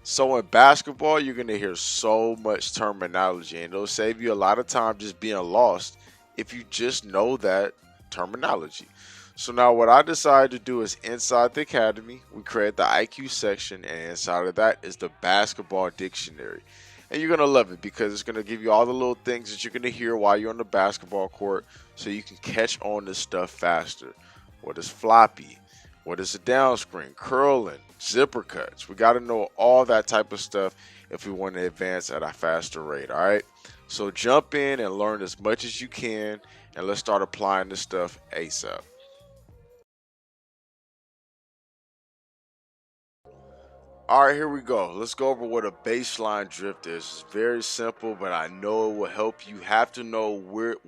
So in basketball, you're gonna hear so much terminology, and it'll save you a lot of time just being lost if you just know that terminology. So now what I decided to do is inside the academy, we create the IQ section, and inside of that is the basketball dictionary. And you're gonna love it because it's gonna give you all the little things that you're gonna hear while you're on the basketball court so you can catch on this stuff faster. What is floppy? What is a down screen? Curling, zipper cuts. We got to know all that type of stuff if we want to advance at a faster rate. All right. So jump in and learn as much as you can, and let's start applying this stuff ASAP. All right, here we go. Let's go over what a baseline drift is. It's very simple, but I know it will help you. Have to know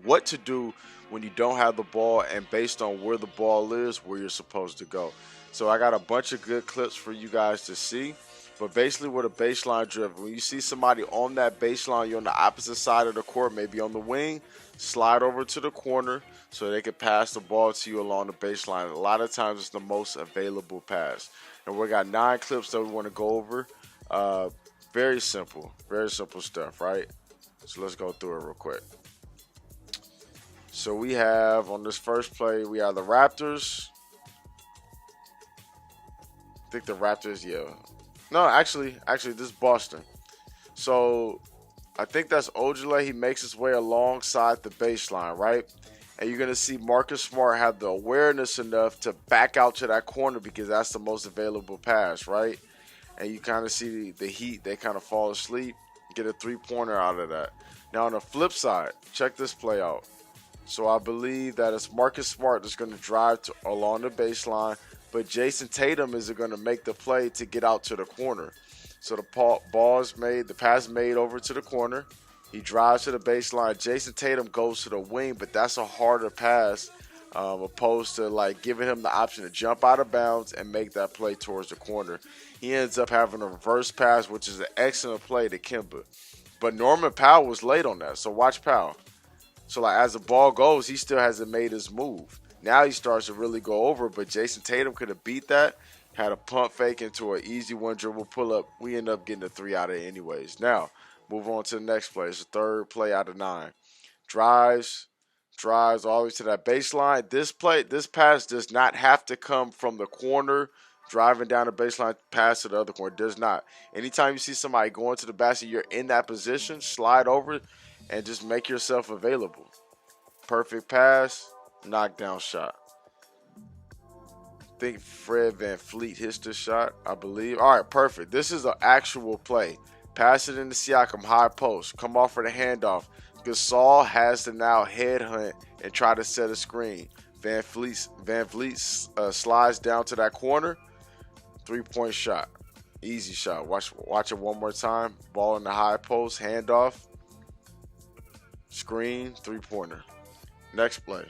what to do when you don't have the ball, and based on where the ball is, where you're supposed to go. So I got a bunch of good clips for you guys to see. But basically, with a baseline drift, when you see somebody on that baseline, you're on the opposite side of the court, maybe on the wing, slide over to the corner so they can pass the ball to you along the baseline. A lot of times, it's the most available pass. And we got 9 clips that we want to go over. Very simple stuff, right? So let's go through it real quick. So we have on this first play, we have the Raptors. I think the Raptors, yeah. No, actually, this is Boston. So I think that's Ojale. He makes his way alongside the baseline, right? And you're going to see Marcus Smart have the awareness enough to back out to that corner because that's the most available pass, right? And you kind of see the Heat, they kind of fall asleep, get a three-pointer out of that. Now on the flip side, check this play out. So I believe that it's Marcus Smart that's going to drive along the baseline, but Jason Tatum is going to make the play to get out to the corner. So the pass made over to the corner. He drives to the baseline. Jason Tatum goes to the wing, but that's a harder pass opposed to like giving him the option to jump out of bounds and make that play towards the corner. He ends up having a reverse pass, which is an excellent play to Kemba. But Norman Powell was late on that, so watch Powell. So like as the ball goes, he still hasn't made his move. Now he starts to really go over, but Jason Tatum could have beat that, had a pump fake into an easy one dribble pull up. We end up getting a 3 out of it anyways. Now, move on to the next play. It's the third play out of 9. Drives all the way to that baseline. This pass does not have to come from the corner, driving down the baseline, pass to the other corner. It does not. Anytime you see somebody going to the basket, you're in that position, slide over and just make yourself available. Perfect pass, knockdown shot. I think Fred VanVleet hits the shot, I believe. All right, perfect. This is an actual play. Pass it into Siakam, high post. Come off for the handoff. Gasol has to now headhunt and try to set a screen. VanVleet slides down to that corner. 3-point shot. Easy shot. Watch it one more time. Ball in the high post, handoff. Screen, 3-pointer. Next play.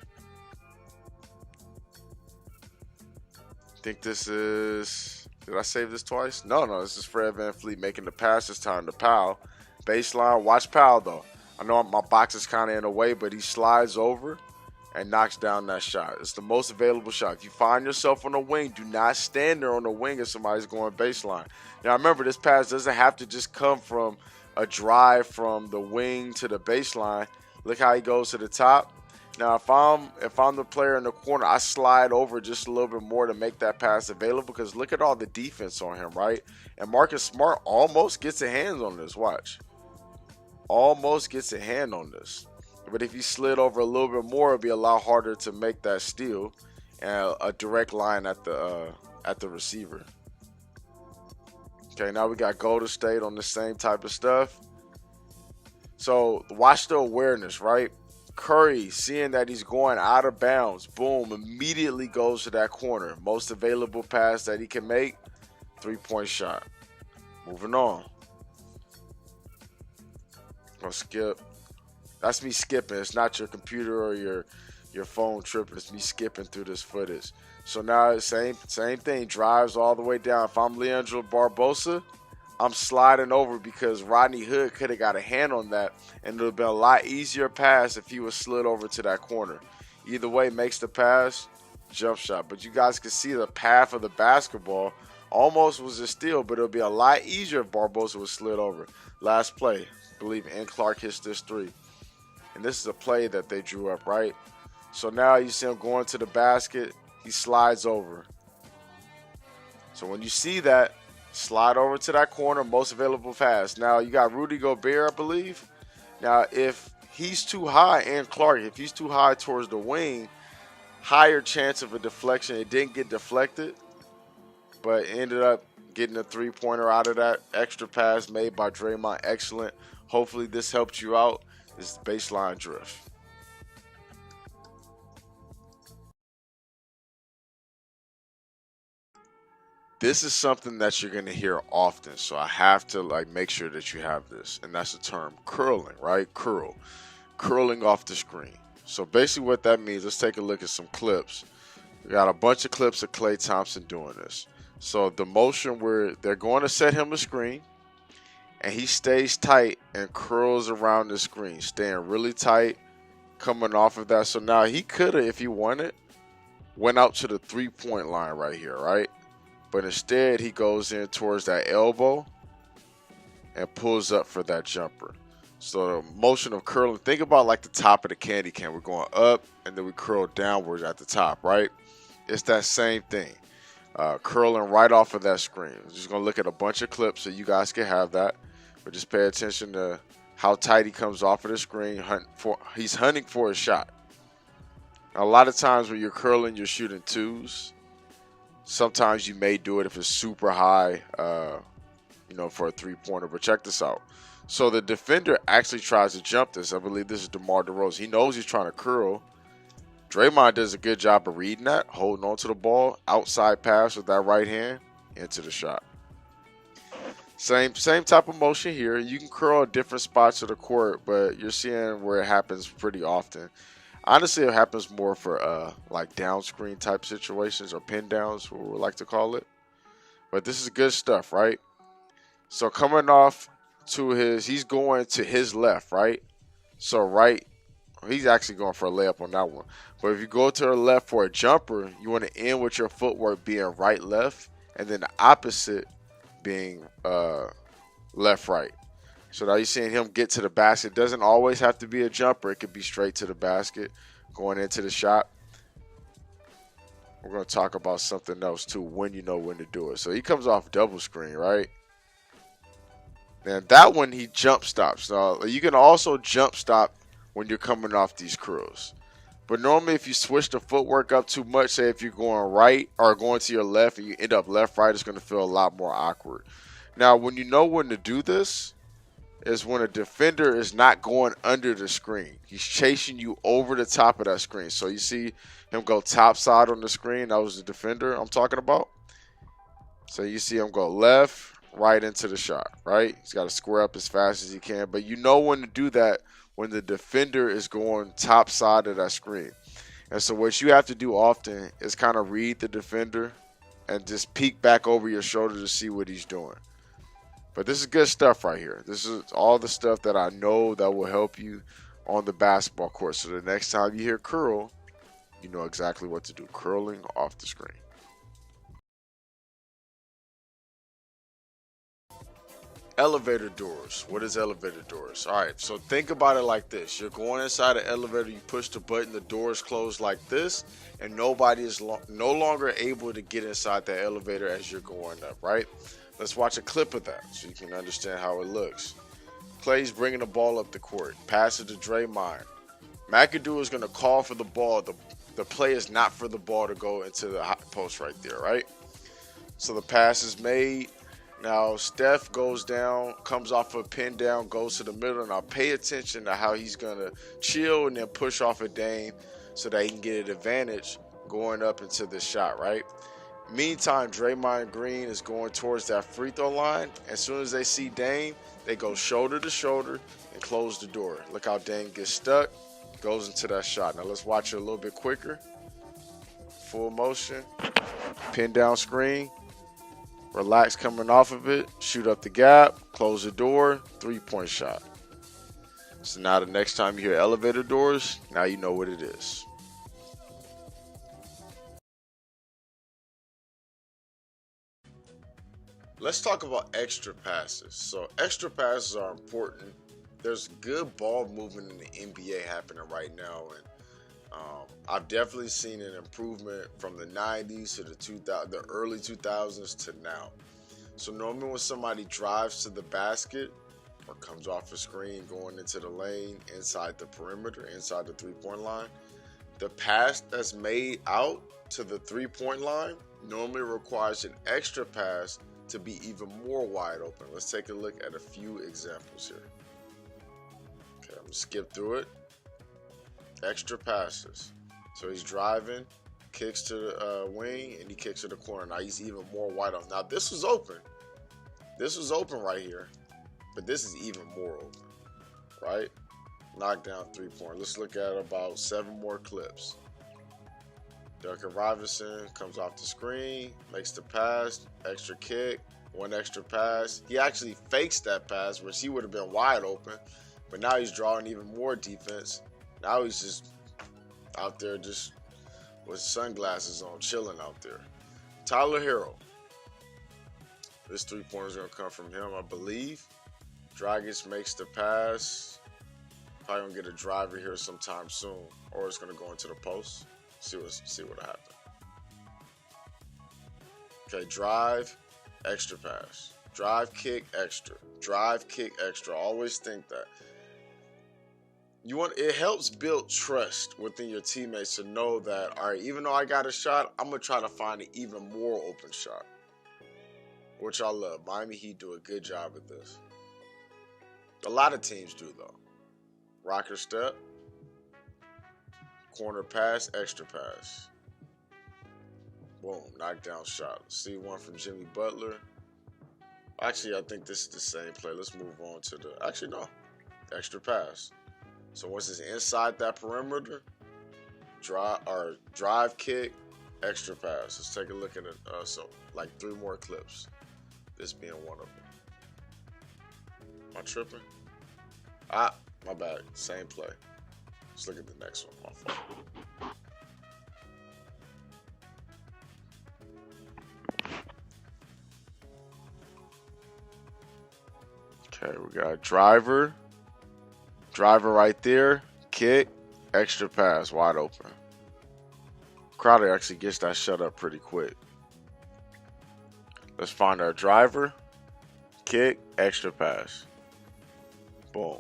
I think this is... Did I save this twice? No. This is Fred VanVleet making the pass this time to Powell. Baseline. Watch Powell, though. I know my box is kind of in the way, but he slides over and knocks down that shot. It's the most available shot. If you find yourself on the wing, do not stand there on the wing if somebody's going baseline. Now, remember, this pass doesn't have to just come from a drive from the wing to the baseline. Look how he goes to the top. Now, if I'm the player in the corner, I slide over just a little bit more to make that pass available because look at all the defense on him, right? And Marcus Smart almost gets a hand on this. Watch. Almost gets a hand on this. But if he slid over a little bit more, it'd be a lot harder to make that steal and a direct line at the receiver. Okay, now we got Golden State on the same type of stuff. So watch the awareness, right? Curry, seeing that he's going out of bounds, boom, immediately goes to that corner. Most available pass that he can make, 3-point shot. Moving on. Gonna skip. That's me skipping. It's not your computer or your phone tripping. It's me skipping through this footage. So now same thing. Drives all the way down. If I'm Leandro Barbosa, I'm sliding over because Rodney Hood could have got a hand on that, and it would have been a lot easier pass if he was slid over to that corner. Either way, makes the pass, jump shot. But you guys can see the path of the basketball Almost was a steal, but it'll be a lot easier if Barbosa was slid over. Last play, I believe N. Clark hits this three. And this is a play that they drew up, right? So now you see him going to the basket. He slides over. So when you see that, slide over to that corner, most available pass. Now you got Rudy Gobert, I believe. Now if he's too high, and Clark, if he's too high towards the wing, higher chance of a deflection. It didn't get deflected, but ended up getting a three-pointer out of that extra pass made by Draymond. Excellent. Hopefully this helped you out. This is baseline drift. This is something that you're going to hear often, so I have to make sure that you have this, and that's the term curling, right? Curling off the screen. So basically what that means, let's take a look at some clips. We got a bunch of clips of Klay Thompson doing this. So the motion where they're going to set him a screen, and he stays tight and curls around the screen, staying really tight, coming off of that. So now he could have, if he wanted, went out to the three-point line right here, right? But instead, he goes in towards that elbow and pulls up for that jumper. So the motion of curling, think about like the top of the candy cane. We're going up, and then we curl downwards at the top, right? It's that same thing. Curling right off of that screen. I'm just going to look at a bunch of clips so you guys can have that. But just pay attention to how tight he comes off of the screen. He's hunting for a shot. Now, a lot of times when you're curling, you're shooting twos. Sometimes you may do it if it's super high, for a three-pointer. But check this out. So the defender actually tries to jump this. I believe this is DeMar DeRozan. He knows he's trying to curl. Draymond does a good job of reading that, holding on to the ball, outside pass with that right hand, into the shot. Same type of motion here. You can curl at different spots of the court, but you're seeing where it happens pretty often. Honestly, it happens more for like down screen type situations or pin downs, what we like to call it. But this is good stuff, right? So coming off to he's going to his left, right? So right, he's actually going for a layup on that one. But if you go to the left for a jumper, you want to end with your footwork being right-left, and then the opposite being left-right. So now you're seeing him get to the basket. It doesn't always have to be a jumper. It could be straight to the basket, going into the shot. We're going to talk about something else, too, when you know when to do it. So he comes off double screen, right? And that one, he jump stops. Now, you can also jump stop when you're coming off these curls. But normally, if you switch the footwork up too much, say if you're going right or going to your left and you end up left-right, it's going to feel a lot more awkward. Now, when you know when to do this, is when a defender is not going under the screen. He's chasing you over the top of that screen. So you see him go top side on the screen. That was the defender I'm talking about. So you see him go left, right into the shot, right? He's got to square up as fast as he can. But you know when to do that when the defender is going top side of that screen. And so what you have to do often is kind of read the defender and just peek back over your shoulder to see what he's doing. But this is good stuff right here. This is all the stuff that I know that will help you on the basketball court. So the next time you hear curl, you know exactly what to do. Curling off the screen. Elevator doors. What is elevator doors? All right, so think about it like this. You're going inside an elevator, you push the button, the doors close like this, and nobody is no longer able to get inside the elevator as you're going up, right? Let's watch a clip of that so you can understand how it looks. Klay's bringing the ball up the court. Pass it to Draymond. McAdoo is going to call for the ball. The play is not for the ball to go into the hot post right there, right? So the pass is made. Now Steph goes down, comes off a pin down, goes to the middle. Now pay attention to how he's going to chill and then push off a Dame so that he can get an advantage going up into this shot, right? Meantime, Draymond Green is going towards that free throw line. As soon as they see Dame, they go shoulder to shoulder and close the door. Look how Dame gets stuck, goes into that shot. Now let's watch it a little bit quicker. Full motion, pin down screen, relax coming off of it, shoot up the gap, close the door, three-point shot. So now the next time you hear elevator doors, now you know what it is. Let's talk about extra passes. So extra passes are important. There's good ball movement in the NBA happening right now, and I've definitely seen an improvement from the 90s to the early 2000s to now. So normally when somebody drives to the basket or comes off the screen going into the lane inside the perimeter, inside the three-point line, the pass that's made out to the three-point line normally requires an extra pass to be even more wide open. Let's take a look at a few examples here. Okay, I'm gonna skip through it. Extra passes. So he's driving, kicks to the wing, and he kicks to the corner. Now he's even more wide open. Now this was open. This was open right here, but this is even more open, right? Knockdown three-point. Let's look at about 7 more clips. Duncan Robinson comes off the screen, makes the pass, extra kick, 1 extra pass. He actually fakes that pass, which he would have been wide open, but now he's drawing even more defense. Now he's just out there just with sunglasses on, chilling out there. Tyler Hero. This three-pointer is going to come from him, I believe. Dragic makes the pass. Probably going to get a driver here sometime soon, or it's going to go into the post. See what happens. Okay, drive, extra pass. Drive, kick, extra. Drive, kick, extra. Always think that. It helps build trust within your teammates to know that, all right, even though I got a shot, I'm going to try to find an even more open shot, which I love. Miami Heat do a good job at this. A lot of teams do, though. Rocker step, corner pass, extra pass. Boom, knockdown shot. Let's see one from Jimmy Butler. Actually, I think this is the same play. Let's move on to the, actually, no, extra pass. So once it's inside that perimeter, drive kick, extra pass. Let's take a look at it. So like 3 more clips. This being one of them. Am I tripping? My bad. Same play. Let's look at the next one. My fault. Okay, we got driver. Driver right there, kick, extra pass, wide open. Crowder actually gets that shut up pretty quick. Let's find our driver, kick, extra pass. Boom.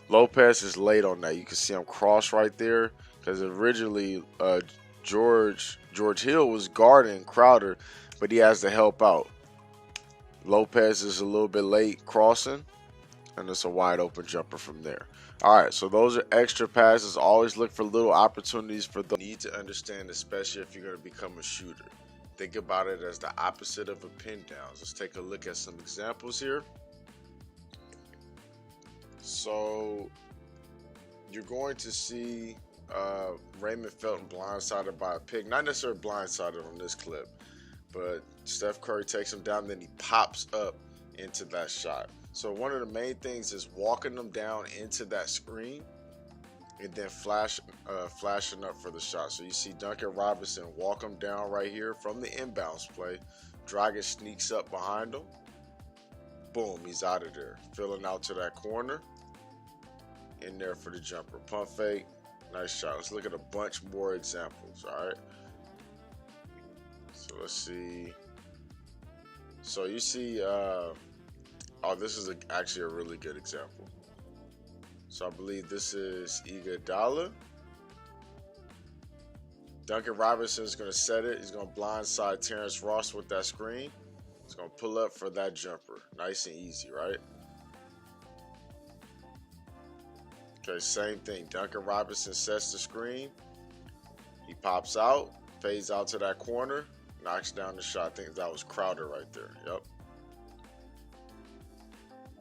Lopez is late on that. You can see him cross right there because originally George Hill was guarding Crowder, but he has to help out. Lopez is a little bit late crossing, and it's a wide open jumper from there. All right, so those are extra passes. Always look for little opportunities for the need to understand, especially if you're going to become a shooter. Think about it as the opposite of a pin down. Let's take a look at some examples here. So you're going to see Raymond Felton blindsided by a pick. Not necessarily blindsided on this clip, but Steph Curry takes him down, then he pops up into that shot. So one of the main things is walking them down into that screen and then flashing up for the shot. So you see Duncan Robinson walk him down right here from the inbounds play. Dragic sneaks up behind him. Boom, he's out of there. Filling out to that corner. In there for the jumper. Pump fake. Nice shot. Let's look at a bunch more examples, all right? So let's see. So you see... this is actually a really good example. So I believe this is Iguodala. Duncan Robinson is going to set it. He's going to blindside Terrence Ross with that screen. He's going to pull up for that jumper. Nice and easy, right? Okay, same thing. Duncan Robinson sets the screen. He pops out, fades out to that corner, knocks down the shot. I think that was Crowder right there. Yep.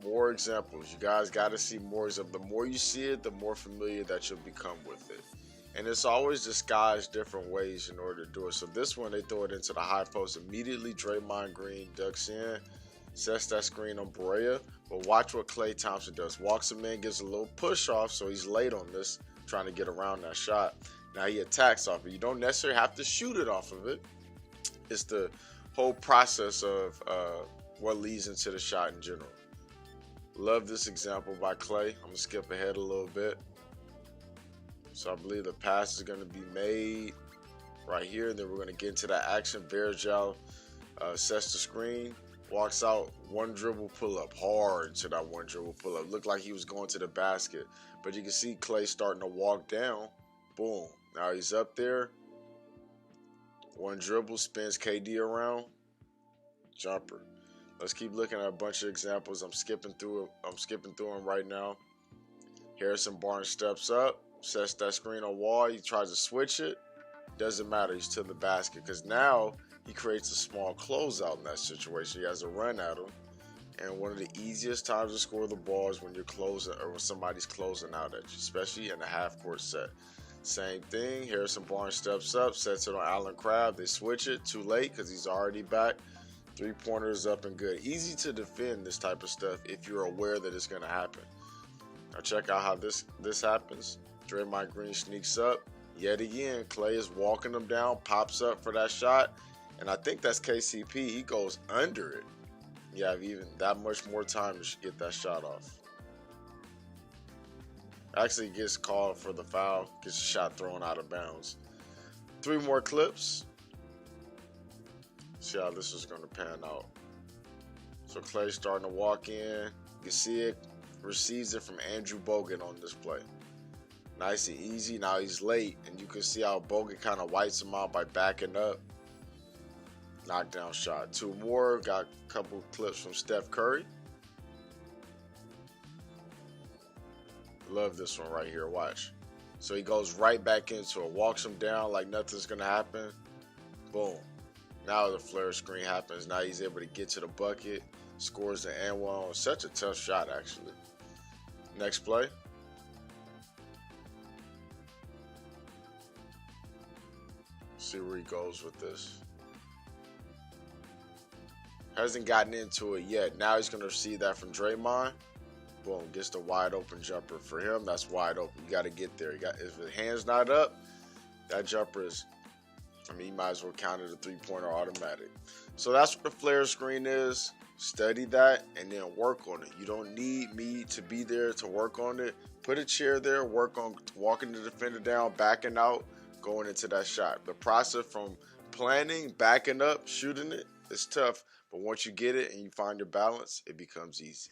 More examples. You guys got to see more examples. The more you see it, the more familiar that you'll become with it. And it's always disguised different ways in order to do it. So this one, they throw it into the high post. Immediately, Draymond Green ducks in, sets that screen on Barea. But watch what Klay Thompson does. Walks him in, gives a little push off, so he's late on this, trying to get around that shot. Now he attacks off it. You don't necessarily have to shoot it off of it. It's the whole process of what leads into the shot in general. Love this example by Clay. I'm going to skip ahead a little bit. So I believe the pass is going to be made right here. And then we're going to get into that action. Virgil sets the screen, walks out, one dribble pull up, hard to that one dribble pull up. Looked like he was going to the basket. But you can see Clay starting to walk down. Boom. Now he's up there. One dribble, spins KD around. Jumper. Let's keep looking at a bunch of examples. I'm skipping through them right now. Harrison Barnes steps up, sets that screen on wall. He tries to switch it. Doesn't matter. He's to the basket because now he creates a small closeout in that situation. He has a run at him. And one of the easiest times to score the ball is when you're closing or when somebody's closing out at you, especially in a half-court set. Same thing. Harrison Barnes steps up, sets it on Allen Crabbe. They switch it. Too late because he's already back. Three-pointers up and good. Easy to defend this type of stuff if you're aware that it's going to happen. Now check out how this happens. Draymond Green sneaks up. Yet again, Clay is walking him down, pops up for that shot. And I think that's KCP. He goes under it. You have even that much more time to get that shot off. Actually gets called for the foul. Gets a shot thrown out of bounds. 3 more clips. See how this is going to pan out. So Clay's starting to walk in. You can see it. Receives it from Andrew Bogut on this play. Nice and easy. Now he's late. And you can see how Bogut kind of wipes him out by backing up. Knockdown shot. 2 more. Got a couple clips from Steph Curry. Love this one right here. Watch. So he goes right back into it. Walks him down like nothing's going to happen. Boom. Now the flare screen happens. Now he's able to get to the bucket. Scores the and one. Such a tough shot, actually. Next play. See where he goes with this. Hasn't gotten into it yet. Now he's going to receive that from Draymond. Boom. Gets the wide open jumper. For him, that's wide open. You got to get there. If the hand's not up, that jumper is... you might as well count it a 3-pointer automatic. So that's what the flare screen is. Study that and then work on it. You don't need me to be there to work on it. Put a chair there, work on walking the defender down, backing out, going into that shot. The process from planning, backing up, shooting it is tough. But once you get it and you find your balance, it becomes easy.